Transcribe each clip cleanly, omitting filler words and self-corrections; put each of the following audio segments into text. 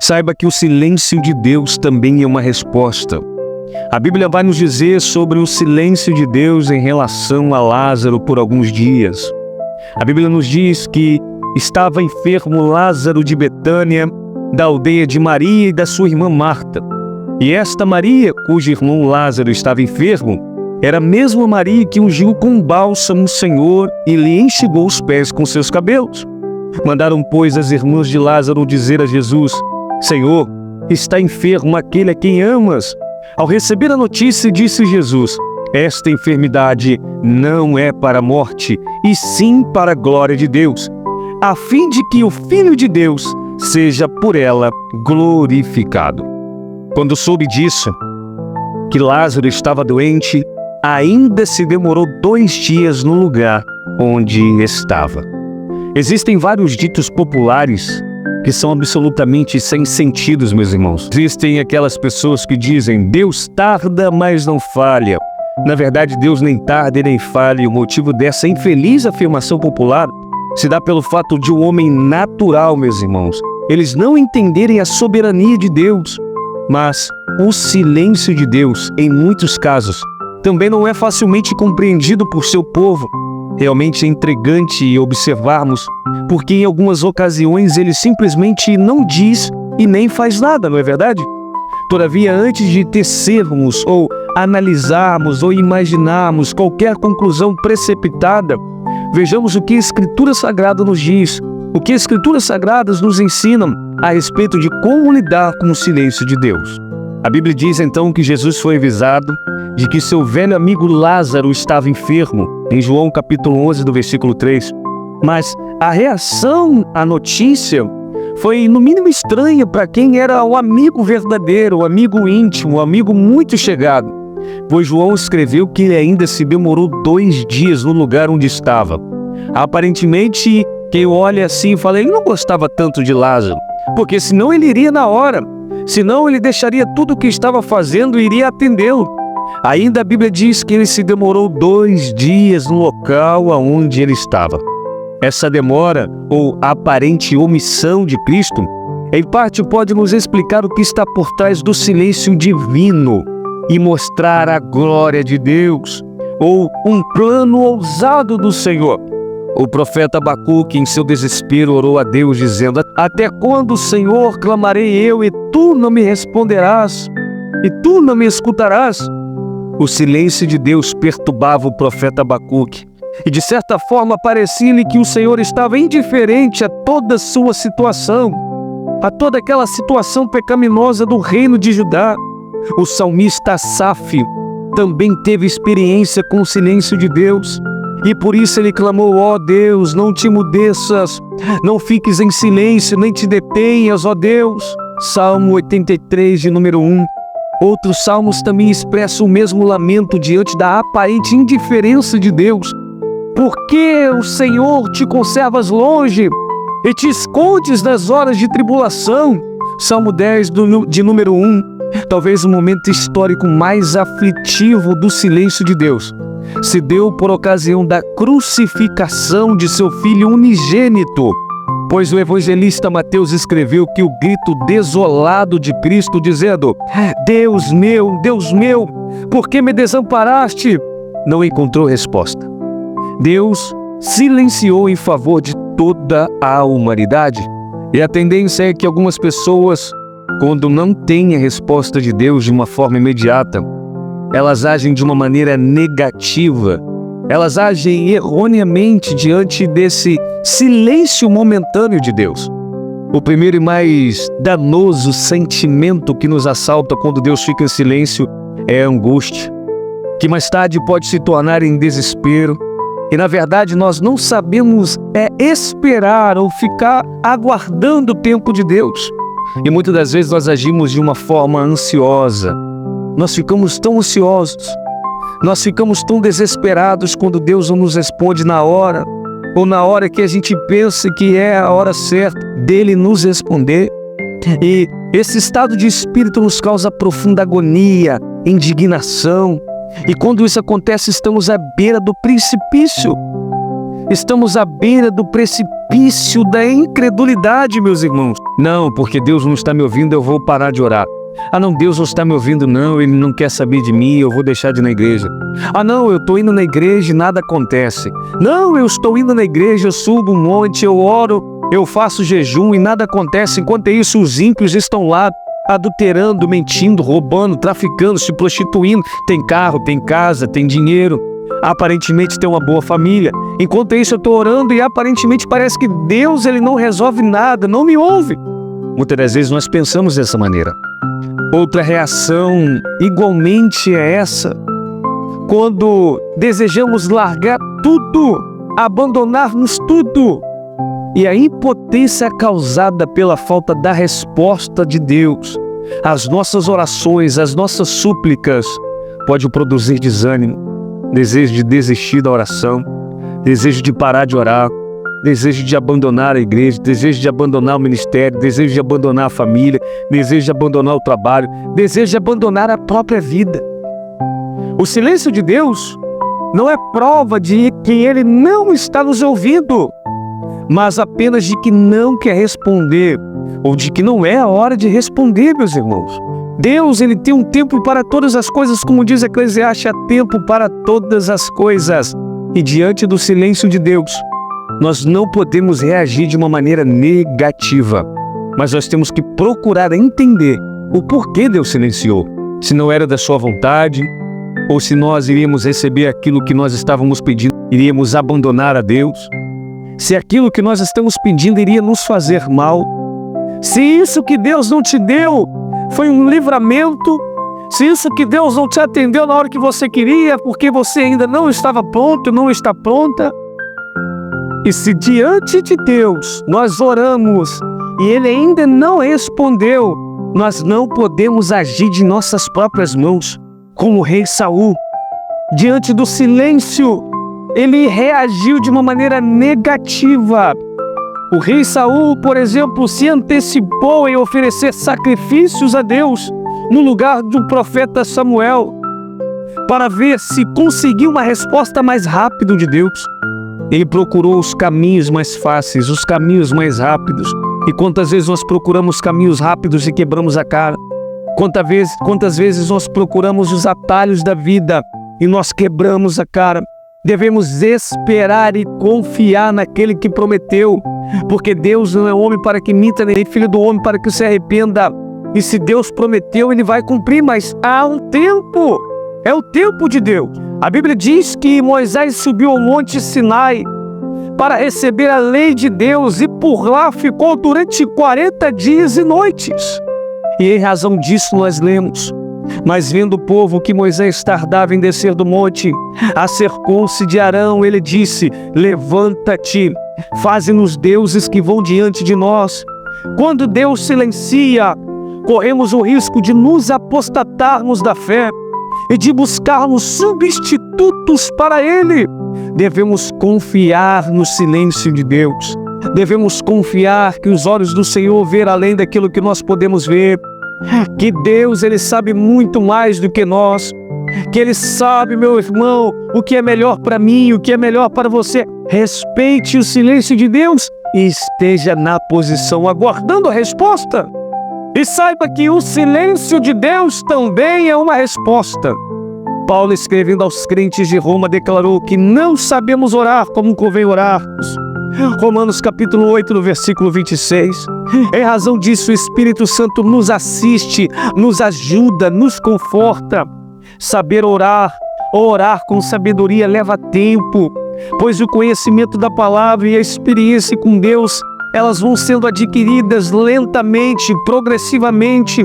saiba que o silêncio de Deus também é uma resposta. A Bíblia vai nos dizer sobre o silêncio de Deus em relação a Lázaro por alguns dias. A Bíblia nos diz que estava enfermo Lázaro de Betânia, da aldeia de Maria e da sua irmã Marta. E esta Maria, cujo irmão Lázaro estava enfermo, era a mesma Maria que ungiu com bálsamo o Senhor e lhe enxugou os pés com seus cabelos. Mandaram, pois, as irmãs de Lázaro dizer a Jesus: Senhor, está enfermo aquele a quem amas. Ao receber a notícia, disse Jesus: esta enfermidade não é para a morte, e sim para a glória de Deus, a fim de que o Filho de Deus seja por ela glorificado. Quando soube disso, que Lázaro estava doente, ainda se demorou 2 dias no lugar onde estava. Existem vários ditos populares que são absolutamente sem sentido, meus irmãos. Existem aquelas pessoas que dizem: Deus tarda, mas não falha. Na verdade, Deus nem tarda e nem falha. E o motivo dessa infeliz afirmação popular se dá pelo fato de um homem natural, meus irmãos, eles não entenderem a soberania de Deus. Mas o silêncio de Deus, em muitos casos, também não é facilmente compreendido por seu povo. Realmente é intrigante observarmos, porque em algumas ocasiões ele simplesmente não diz e nem faz nada, não é verdade? Todavia, antes de tecermos ou analisarmos ou imaginarmos qualquer conclusão precipitada, vejamos o que a Escritura Sagrada nos diz, o que as Escrituras Sagradas nos ensinam a respeito de como lidar com o silêncio de Deus. A Bíblia diz então que Jesus foi avisado de que seu velho amigo Lázaro estava enfermo, em João capítulo 11, do versículo 3. Mas a reação à notícia foi no mínimo estranha para quem era o amigo verdadeiro, o amigo íntimo, o amigo muito chegado. Pois João escreveu que ele ainda se demorou 2 dias no lugar onde estava. Aparentemente, quem olha assim fala: ele não gostava tanto de Lázaro, porque senão ele iria na hora, senão ele deixaria tudo o que estava fazendo e iria atendê-lo. Ainda a Bíblia diz que ele se demorou 2 dias no local onde ele estava. Essa demora ou aparente omissão de Cristo, em parte pode nos explicar o que está por trás do silêncio divino e mostrar a glória de Deus, ou um plano ousado do Senhor. O profeta Abacuque, em seu desespero, orou a Deus dizendo: até quando, Senhor, clamarei eu, e tu não me responderás, e tu não me escutarás? O silêncio de Deus perturbava o profeta Abacuque, e de certa forma parecia-lhe que o Senhor estava indiferente a toda a sua situação, a toda aquela situação pecaminosa do reino de Judá. O salmista Asaf também teve experiência com o silêncio de Deus, e por isso ele clamou: ó Deus, não te emudeças, não fiques em silêncio, nem te detenhas, ó Deus. Salmo 83, de número 1. Outros salmos também expressam o mesmo lamento diante da aparente indiferença de Deus. Por que o Senhor te conservas longe e te escondes nas horas de tribulação? Salmo 10, de número 1. Talvez o momento histórico mais aflitivo do silêncio de Deus se deu por ocasião da crucificação de seu filho unigênito, pois o evangelista Mateus escreveu que o grito desolado de Cristo, dizendo: Deus meu, por que me desamparaste?, não encontrou resposta. Deus silenciou em favor de toda a humanidade. E a tendência é que algumas pessoas, quando não têm a resposta de Deus de uma forma imediata, elas agem de uma maneira negativa, elas agem erroneamente diante desse silêncio momentâneo de Deus. O primeiro e mais danoso sentimento que nos assalta quando Deus fica em silêncio é a angústia, que mais tarde pode se tornar em desespero. E na verdade nós não sabemos esperar ou ficar aguardando o tempo de Deus. E muitas das vezes nós agimos de uma forma ansiosa. Nós ficamos tão ansiosos, nós ficamos tão desesperados quando Deus não nos responde na hora, ou na hora que a gente pensa que é a hora certa dele nos responder. E esse estado de espírito nos causa profunda agonia, indignação. E quando isso acontece, estamos à beira do precipício. Estamos à beira do precipício da incredulidade, meus irmãos. Não, porque Deus não está me ouvindo, eu vou parar de orar. Ah não, Deus não está me ouvindo não, Ele não quer saber de mim, eu vou deixar de ir na igreja. Ah não, eu estou indo na igreja e nada acontece. Não, eu estou indo na igreja, eu subo um monte, eu oro, eu faço jejum e nada acontece. Enquanto isso, os ímpios estão lá adulterando, mentindo, roubando, traficando, se prostituindo. Tem carro, tem casa, tem dinheiro. Aparentemente tem uma boa família. Enquanto isso eu estou orando e aparentemente parece que Deus ele não resolve nada, não me ouve. Muitas das vezes nós pensamos dessa maneira. Outra reação igualmente é essa. Quando desejamos largar tudo, abandonarmos tudo. E a impotência causada pela falta da resposta de Deus, as nossas orações, as nossas súplicas, pode produzir desânimo, desejo de desistir da oração, desejo de parar de orar, desejo de abandonar a igreja, desejo de abandonar o ministério, desejo de abandonar a família, desejo de abandonar o trabalho, desejo de abandonar a própria vida. O silêncio de Deus não é prova de que Ele não está nos ouvindo, mas apenas de que não quer responder, ou de que não é a hora de responder, meus irmãos. Deus, Ele tem um tempo para todas as coisas, como diz Eclesiastes, há tempo para todas as coisas. E diante do silêncio de Deus, nós não podemos reagir de uma maneira negativa, mas nós temos que procurar entender o porquê Deus silenciou. Se não era da sua vontade, ou se nós iríamos receber aquilo que nós estávamos pedindo, iríamos abandonar a Deus. Se aquilo que nós estamos pedindo iria nos fazer mal, se isso que Deus não te deu foi um livramento, se isso que Deus não te atendeu na hora que você queria, porque você ainda não estava pronto, não está pronta. E se diante de Deus nós oramos e Ele ainda não respondeu, nós não podemos agir de nossas próprias mãos, como o rei Saul. Diante do silêncio, ele reagiu de uma maneira negativa. O rei Saul, por exemplo, se antecipou em oferecer sacrifícios a Deus no lugar do profeta Samuel, para ver se conseguia uma resposta mais rápida de Deus. Ele procurou os caminhos mais fáceis, os caminhos mais rápidos. E quantas vezes nós procuramos caminhos rápidos e quebramos a cara? Quantas vezes nós procuramos os atalhos da vida e nós quebramos a cara? Devemos esperar e confiar naquele que prometeu, porque Deus não é homem para que minta, nem filho do homem para que se arrependa. E se Deus prometeu, Ele vai cumprir, mas há um tempo, é o tempo de Deus. A Bíblia diz que Moisés subiu ao monte Sinai para receber a lei de Deus e por lá ficou durante 40 dias e noites. E em razão disso nós lemos: mas vendo o povo que Moisés tardava em descer do monte, acercou-se de Arão, ele disse: levanta-te, faze-nos deuses que vão diante de nós. Quando Deus silencia, corremos o risco de nos apostatarmos da fé e de buscarmos substitutos para Ele. Devemos confiar no silêncio de Deus. Devemos confiar que os olhos do Senhor vê além daquilo que nós podemos ver. Que Deus, Ele sabe muito mais do que nós. Que Ele sabe, meu irmão, o que é melhor para mim, o que é melhor para você. Respeite o silêncio de Deus e esteja na posição aguardando a resposta. E saiba que o silêncio de Deus também é uma resposta. Paulo, escrevendo aos crentes de Roma, declarou que não sabemos orar como convém orarmos. Romanos capítulo 8, no versículo 26. Em razão disso, o Espírito Santo nos assiste, nos ajuda, nos conforta. Saber orar, orar com sabedoria leva tempo, pois o conhecimento da palavra e a experiência com Deus, elas vão sendo adquiridas lentamente, progressivamente.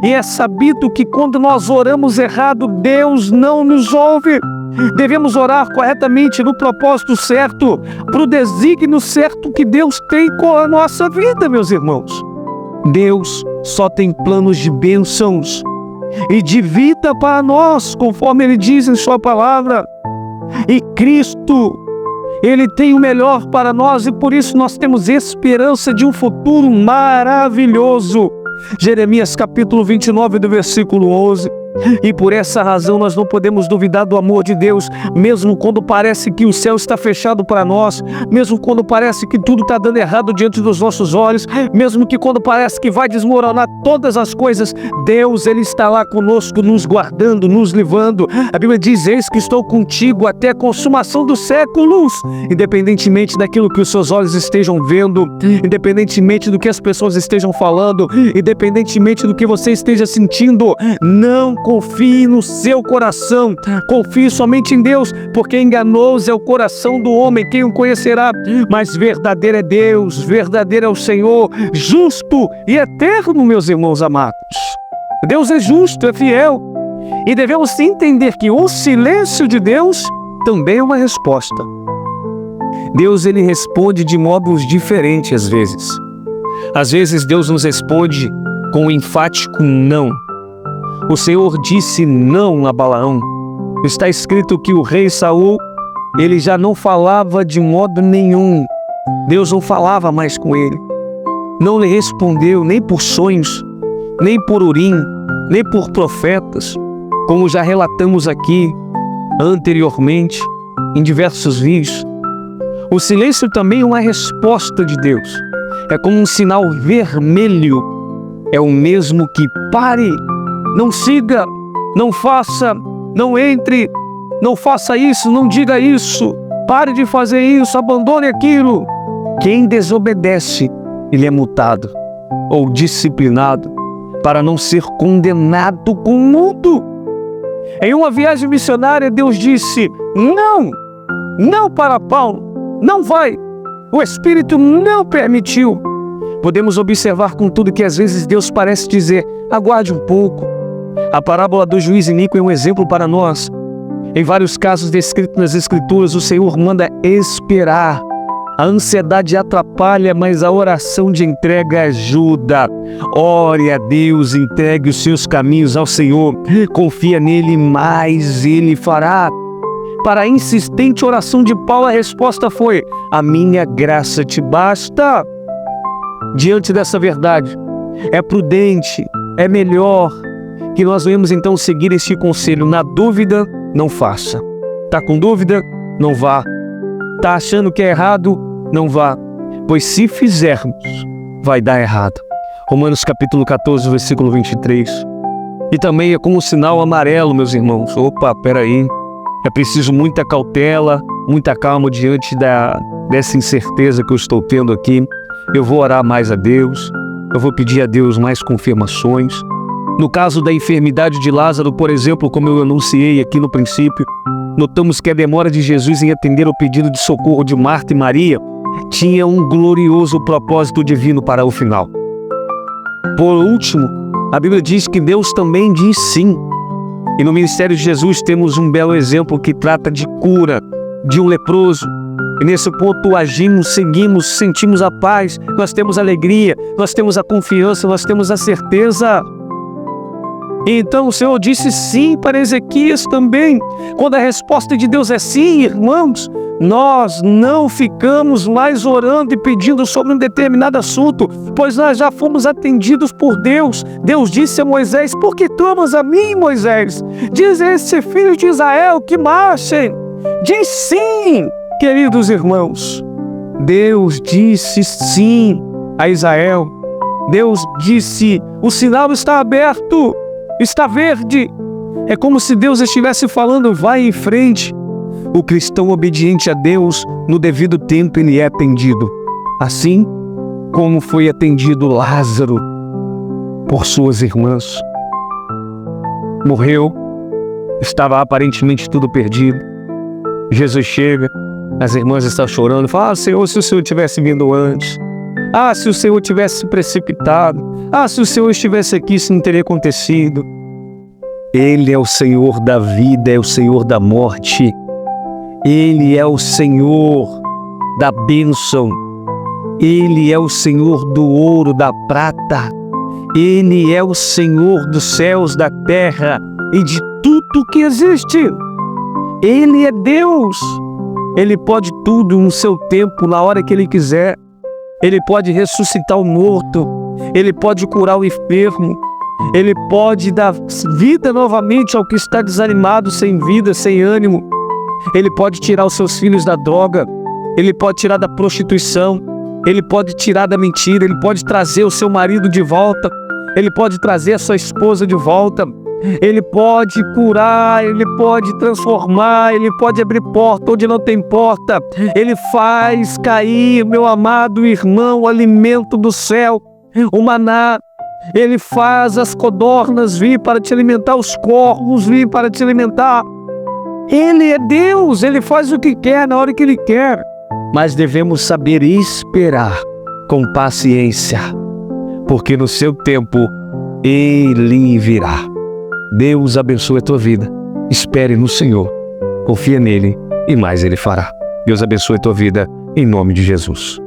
E é sabido que quando nós oramos errado, Deus não nos ouve. Devemos orar corretamente no propósito certo, para o desígnio certo que Deus tem com a nossa vida, meus irmãos. Deus só tem planos de bênçãos e de vida para nós, conforme Ele diz em Sua palavra. E Cristo, Ele tem o melhor para nós e por isso nós temos esperança de um futuro maravilhoso. Jeremias capítulo 29, do versículo 11. E por essa razão nós não podemos duvidar do amor de Deus, mesmo quando parece que o céu está fechado para nós, mesmo quando parece que tudo está dando errado diante dos nossos olhos, mesmo que quando parece que vai desmoronar todas as coisas, Deus, Ele está lá conosco, nos guardando, nos livrando. A Bíblia diz: eis que estou contigo até a consumação dos séculos. Independentemente daquilo que os seus olhos estejam vendo, independentemente do que as pessoas estejam falando, independentemente do que você esteja sentindo, não confie no seu coração, confie somente em Deus, porque enganoso é o coração do homem, quem o conhecerá? Mas verdadeiro é Deus, verdadeiro é o Senhor, justo e eterno, meus irmãos amados. Deus é justo, é fiel, e devemos entender que o silêncio de Deus também é uma resposta. Deus, Ele responde de modos diferentes às vezes. Às vezes Deus nos responde com um enfático não. O Senhor disse não a Balaão. Está escrito que o rei Saul, ele já não falava de modo nenhum. Deus não falava mais com ele. Não lhe respondeu nem por sonhos, nem por Urim, nem por profetas, como já relatamos aqui anteriormente em diversos vídeos. O silêncio também é uma resposta de Deus. É como um sinal vermelho. É o mesmo que pare, não siga, não faça, não entre, não faça isso, não diga isso, pare de fazer isso, abandone aquilo. Quem desobedece, ele é multado ou disciplinado para não ser condenado com o mundo. Em uma viagem missionária, Deus disse: não para Paulo, não vai. O Espírito não permitiu. Podemos observar, contudo, que às vezes Deus parece dizer: aguarde um pouco. A parábola do juiz iníquo é um exemplo para nós. Em vários casos descritos nas Escrituras, o Senhor manda esperar. A ansiedade atrapalha, mas a oração de entrega ajuda. Ore a Deus, entregue os seus caminhos ao Senhor. Confia nele, mas Ele fará. Para a insistente oração de Paulo, a resposta foi: a minha graça te basta. Diante dessa verdade, é prudente, é melhor que nós venhamos então seguir este conselho. Na dúvida, não faça. Está com dúvida? Não vá. Está achando que é errado? Não vá. Pois se fizermos, vai dar errado. Romanos capítulo 14, versículo 23. E também é como um sinal amarelo, meus irmãos. Opa, peraí. É preciso muita cautela, muita calma diante dessa incerteza que eu estou tendo aqui. Eu vou orar mais a Deus, eu vou pedir a Deus mais confirmações. No caso da enfermidade de Lázaro, por exemplo, como eu anunciei aqui no princípio, notamos que a demora de Jesus em atender o pedido de socorro de Marta e Maria tinha um glorioso propósito divino para o final. Por último, a Bíblia diz que Deus também diz sim. E no ministério de Jesus temos um belo exemplo que trata de cura de um leproso. E nesse ponto agimos, seguimos, sentimos a paz, nós temos alegria, nós temos a confiança, nós temos a certeza. E então o Senhor disse sim para Ezequias também. Quando a resposta de Deus é sim, irmãos, nós não ficamos mais orando e pedindo sobre um determinado assunto, pois nós já fomos atendidos por Deus. Deus disse a Moisés: por que clamas a mim, Moisés? Diz a esse filho de Israel que marchem. Diz sim, queridos irmãos. Deus disse sim a Israel. Deus disse: o sinal está aberto, está verde. É como se Deus estivesse falando: vai em frente. O cristão obediente a Deus, no devido tempo ele é atendido. Assim como foi atendido Lázaro por suas irmãs. Morreu, estava aparentemente tudo perdido. Jesus chega, as irmãs estão chorando, fala: Senhor, se o Senhor tivesse vindo antes. Se o Senhor tivesse se precipitado. Se o Senhor estivesse aqui, isso não teria acontecido. Ele é o Senhor da vida, é o Senhor da morte. Ele é o Senhor da bênção. Ele é o Senhor do ouro, da prata. Ele é o Senhor dos céus, da terra e de tudo que existe. Ele é Deus. Ele pode tudo no seu tempo, na hora que Ele quiser. Ele pode ressuscitar o morto. Ele pode curar o enfermo. Ele pode dar vida novamente ao que está desanimado, sem vida, sem ânimo. Ele pode tirar os seus filhos da droga. Ele pode tirar da prostituição. Ele pode tirar da mentira. Ele pode trazer o seu marido de volta. Ele pode trazer a sua esposa de volta. Ele pode curar, Ele pode transformar, Ele pode abrir porta onde não tem porta. Ele faz cair, meu amado irmão, o alimento do céu, o maná. Ele faz as codornas vir para te alimentar, os corvos vir para te alimentar. Ele é Deus, Ele faz o que quer, na hora que Ele quer. Mas devemos saber esperar com paciência, porque no seu tempo Ele virá. Deus abençoe a tua vida. Espere no Senhor. Confia nele e mais Ele fará. Deus abençoe a tua vida em nome de Jesus.